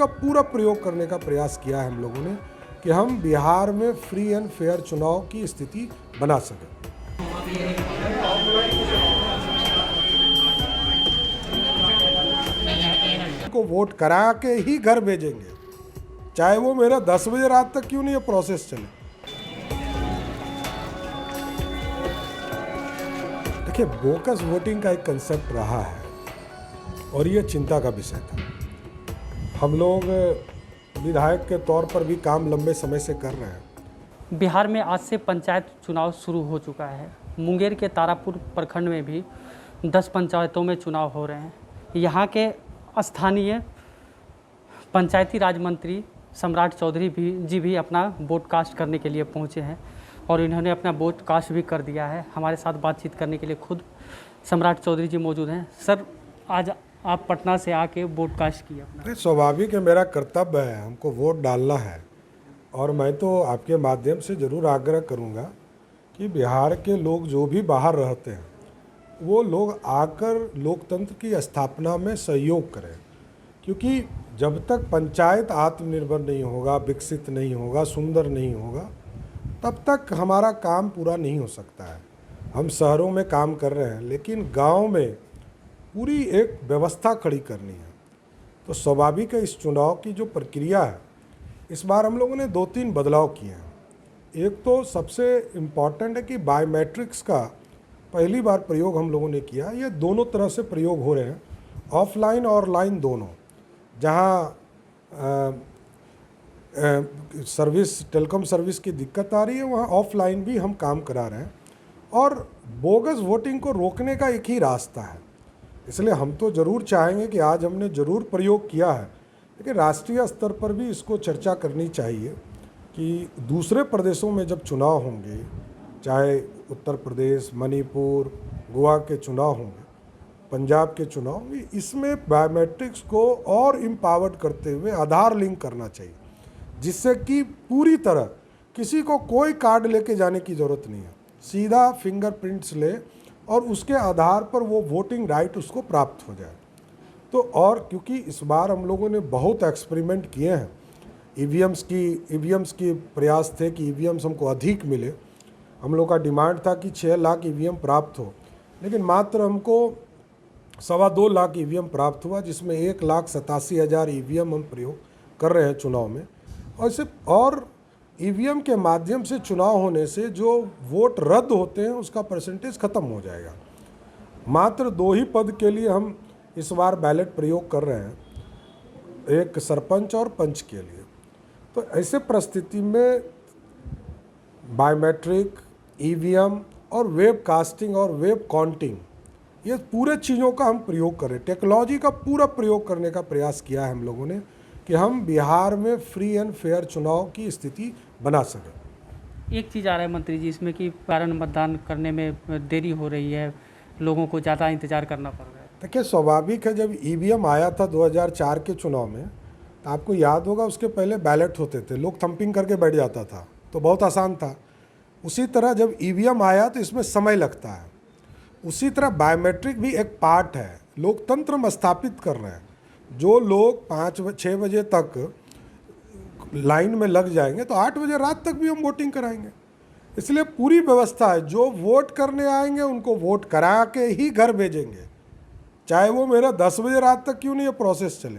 का पूरा प्रयोग करने का प्रयास किया है हम लोगों ने कि हम बिहार में फ्री एंड फेयर चुनाव की स्थिति बना सकें। को वोट करा के ही घर भेजेंगे, चाहे वो मेरा 10 बजे रात तक क्यों नहीं ये प्रोसेस चले। देखिए, बोकस वोटिंग का एक कंसेप्ट रहा है और ये चिंता का विषय था। हम लोग विधायक के तौर पर भी काम लंबे समय से कर रहे हैं। बिहार में आज से पंचायत चुनाव शुरू हो चुका है। मुंगेर के तारापुर प्रखंड में भी 10 पंचायतों में चुनाव हो रहे हैं। यहाँ के स्थानीय पंचायती राज मंत्री सम्राट चौधरी जी भी अपना वोट कास्ट करने के लिए पहुँचे हैं और इन्होंने अपना वोट कास्ट भी कर दिया है। हमारे साथ बातचीत करने के लिए खुद सम्राट चौधरी जी मौजूद हैं। सर, आज आप पटना से आके वोट कास्ट किया अपना। स्वाभाविक है, मेरा कर्तव्य है, हमको वोट डालना है और मैं तो आपके माध्यम से ज़रूर आग्रह करूंगा कि बिहार के लोग जो भी बाहर रहते हैं वो लोग आकर लोकतंत्र की स्थापना में सहयोग करें, क्योंकि जब तक पंचायत आत्मनिर्भर नहीं होगा, विकसित नहीं होगा, सुंदर नहीं होगा, तब तक हमारा काम पूरा नहीं हो सकता है। हम शहरों में काम कर रहे हैं लेकिन गांव में पूरी एक व्यवस्था खड़ी करनी है। तो स्वाभाविक है, इस चुनाव की जो प्रक्रिया है इस बार हम लोगों ने 2-3 बदलाव किए हैं। एक तो सबसे इम्पॉर्टेंट है कि बायोमेट्रिक्स का पहली बार प्रयोग हम लोगों ने किया। ये दोनों तरह से प्रयोग हो रहे हैं, ऑफलाइन और ऑनलाइन दोनों। जहाँ सर्विस टेलीकॉम सर्विस की दिक्कत आ रही है वहाँ ऑफलाइन भी हम काम करा रहे हैं और बोगस वोटिंग को रोकने का एक ही रास्ता है। इसलिए हम तो ज़रूर चाहेंगे कि आज हमने ज़रूर प्रयोग किया है, लेकिन राष्ट्रीय स्तर पर भी इसको चर्चा करनी चाहिए कि दूसरे प्रदेशों में जब चुनाव होंगे, चाहे उत्तर प्रदेश, मणिपुर, गोवा के चुनाव होंगे, पंजाब के चुनाव होंगे, इसमें बायोमेट्रिक्स को और इम्पावर्ड करते हुए आधार लिंक करना चाहिए, जिससे कि पूरी तरह किसी को कोई कार्ड लेके जाने की ज़रूरत नहीं है, सीधा फिंगरप्रिंट्स ले और उसके आधार पर वो वोटिंग राइट उसको प्राप्त हो जाए। तो और क्योंकि इस बार हम लोगों ने बहुत एक्सपेरिमेंट किए हैं, ईवीएम्स की प्रयास थे कि ईवीएम्स हमको अधिक मिले। हम लोग का डिमांड था कि 6 लाख ईवीएम प्राप्त हो, लेकिन मात्र हमको 2.25 लाख ईवीएम प्राप्त हुआ, जिसमें 1,87,000 ईवीएम हम प्रयोग कर रहे हैं चुनाव में। और ईवीएम के माध्यम से चुनाव होने से जो वोट रद्द होते हैं उसका परसेंटेज ख़त्म हो जाएगा। मात्र 2 ही पद के लिए हम इस बार बैलेट प्रयोग कर रहे हैं, एक सरपंच और पंच के लिए। तो ऐसे परिस्थिति में बायोमेट्रिक, ईवीएम और वेब कास्टिंग और वेब काउंटिंग, ये पूरे चीज़ों का हम प्रयोग करें, टेक्नोलॉजी का पूरा प्रयोग करने का प्रयास किया है हम लोगों ने कि हम बिहार में फ्री एंड फेयर चुनाव की स्थिति बना सकें। एक चीज़ आ रहा है मंत्री जी इसमें कि कारण मतदान करने में देरी हो रही है, लोगों को ज़्यादा इंतज़ार करना पड़ रहा है। देखिए, स्वाभाविक है, जब ईवीएम आया था 2004 के चुनाव में, तो आपको याद होगा उसके पहले बैलेट होते थे, लोग थंपिंग करके बैठ जाता था, तो बहुत आसान था। उसी तरह जब ईवीएम आया तो इसमें समय लगता है। उसी तरह बायोमेट्रिक भी एक पार्ट है, लोकतंत्र में स्थापित कर रहे हैं। जो लोग 5-6 बजे तक लाइन में लग जाएंगे तो 8 बजे रात तक भी हम वोटिंग कराएंगे। इसलिए पूरी व्यवस्था है, जो वोट करने आएंगे उनको वोट करा के ही घर भेजेंगे, चाहे वो मेरा 10 बजे रात तक क्यों नहीं ये प्रोसेस चले।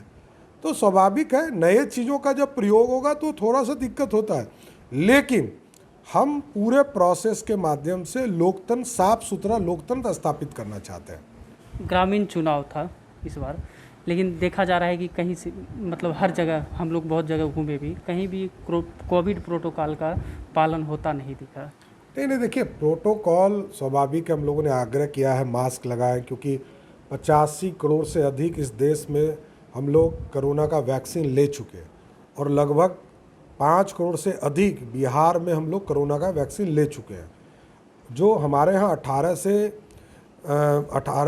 तो स्वाभाविक है, नए चीज़ों का जब प्रयोग होगा तो थोड़ा सा दिक्कत होता है, लेकिन हम पूरे प्रोसेस के माध्यम से लोकतंत्र, साफ सुथरा लोकतंत्र स्थापित करना चाहते हैं। ग्रामीण चुनाव था इस बार, लेकिन देखा जा रहा है कि कहीं से मतलब हर जगह हम लोग बहुत जगह घूमे भी, कहीं भी कोविड प्रोटोकॉल का पालन होता नहीं दिखा। नहीं, देखिए, प्रोटोकॉल स्वाभाविक है, हम लोगों ने आग्रह किया है मास्क लगाएं, क्योंकि 85 करोड़ से अधिक इस देश में हम लोग कोरोना का वैक्सीन ले चुके हैं और लगभग 5 करोड़ से अधिक बिहार में हम लोग कोरोना का वैक्सीन ले चुके हैं। जो हमारे यहाँ 18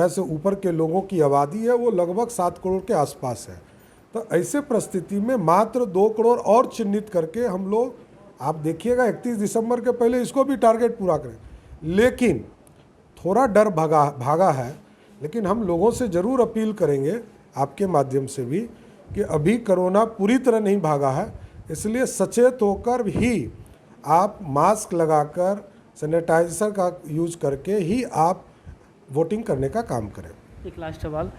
से ऊपर के लोगों की आबादी है वो लगभग 7 करोड़ के आसपास है। तो ऐसे परिस्थिति में मात्र 2 करोड़ और चिन्हित करके हम लोग, आप देखिएगा 31 दिसंबर के पहले इसको भी टारगेट पूरा करें। लेकिन थोड़ा डर भागा है, लेकिन हम लोगों से ज़रूर अपील करेंगे आपके माध्यम से भी कि अभी कोरोना पूरी तरह नहीं भागा है, इसलिए सचेत होकर ही आप मास्क लगाकर, सैनिटाइजर का यूज करके ही आप वोटिंग करने का काम करें। एक लास्ट सवाल,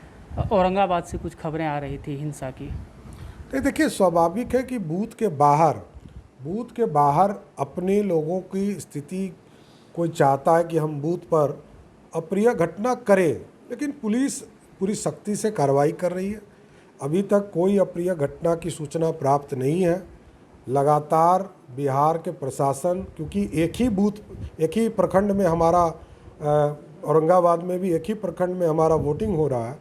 औरंगाबाद से कुछ खबरें आ रही थी हिंसा की। तो देखिए, स्वाभाविक है कि बूथ के बाहर अपने लोगों की स्थिति, कोई चाहता है कि हम बूथ पर अप्रिय घटना करें, लेकिन पुलिस पूरी सख्ती से कार्रवाई कर रही है। अभी तक कोई अप्रिय घटना की सूचना प्राप्त नहीं है। लगातार बिहार के प्रशासन, क्योंकि एक ही प्रखंड में हमारा औरंगाबाद में भी एक ही प्रखंड में हमारा वोटिंग हो रहा है,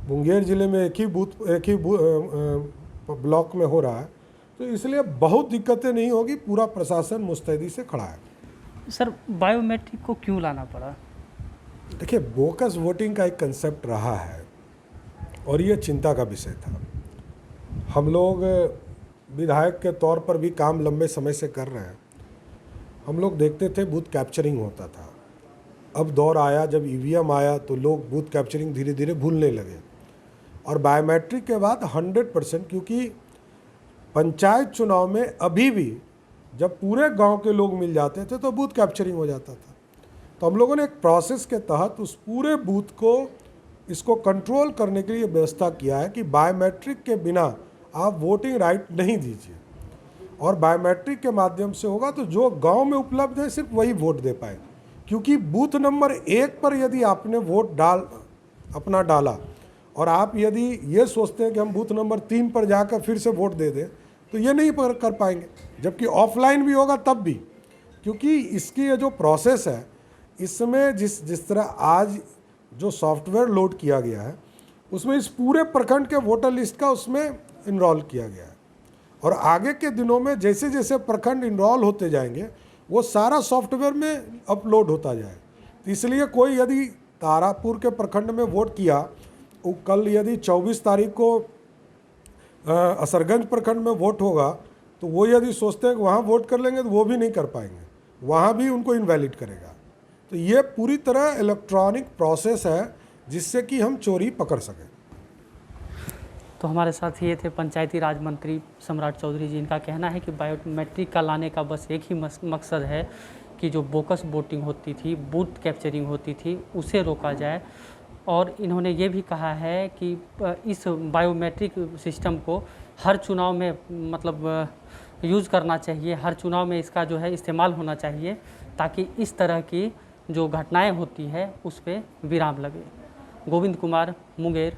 मुंगेर ज़िले में एक ही ब्लॉक में हो रहा है, तो इसलिए बहुत दिक्कतें नहीं होगी। पूरा प्रशासन मुस्तैदी से खड़ा है। सर, बायोमेट्रिक को क्यों लाना पड़ा? देखिए, बोगस वोटिंग का एक कंसेप्ट रहा है और ये चिंता का विषय था। हम लोग विधायक के तौर पर भी काम लंबे समय से कर रहे हैं। हम लोग देखते थे बूथ कैप्चरिंग होता था। अब दौर आया जब ईवीएम आया तो लोग बूथ कैप्चरिंग धीरे धीरे भूलने लगे, और बायोमेट्रिक के बाद 100%, क्योंकि पंचायत चुनाव में अभी भी जब पूरे गांव के लोग मिल जाते थे तो बूथ कैप्चरिंग हो जाता था। तो हम लोगों ने एक प्रोसेस के तहत उस पूरे बूथ को, इसको कंट्रोल करने के लिए व्यवस्था किया है कि बायोमेट्रिक के बिना आप वोटिंग राइट नहीं दीजिए, और बायोमेट्रिक के माध्यम से होगा तो जो गांव में उपलब्ध है सिर्फ वही वोट दे पाए। क्योंकि बूथ नंबर 1 पर यदि आपने वोट अपना डाला और आप यदि ये सोचते हैं कि हम बूथ नंबर 3 पर जाकर फिर से वोट दे दें, तो ये नहीं कर पाएंगे। जबकि ऑफलाइन भी होगा तब भी, क्योंकि इसकी ये जो प्रोसेस है, इसमें जिस तरह आज जो सॉफ्टवेयर लोड किया गया है, उसमें इस पूरे प्रखंड के वोटर लिस्ट का उसमें इनरोल किया गया है। और आगे के दिनों में जैसे जैसे प्रखंड इनरोल होते जाएंगे, वो सारा सॉफ्टवेयर में अपलोड होता जाए। तो इसलिए कोई यदि तारापुर के प्रखंड में वोट किया, वो कल यदि 24 तारीख को असरगंज प्रखंड में वोट होगा, तो वो यदि सोचते हैं कि वहाँ वोट कर लेंगे, तो वो भी नहीं कर पाएंगे, वहाँ भी उनको इनवैलिड करेगा। तो ये पूरी तरह इलेक्ट्रॉनिक प्रोसेस है जिससे कि हम चोरी पकड़ सकें। तो हमारे साथ ये थे पंचायती राज मंत्री सम्राट चौधरी जी। इनका कहना है कि बायोमेट्रिक का लाने का बस एक ही मकसद है कि जो बोगस वोटिंग होती थी, बूथ कैप्चरिंग होती थी, उसे रोका जाए। और इन्होंने ये भी कहा है कि इस बायोमेट्रिक सिस्टम को हर चुनाव में मतलब यूज़ करना चाहिए, हर चुनाव में इसका जो है इस्तेमाल होना चाहिए, ताकि इस तरह की जो घटनाएं होती है उस पर विराम लगे। गोविंद कुमार, मुंगेर,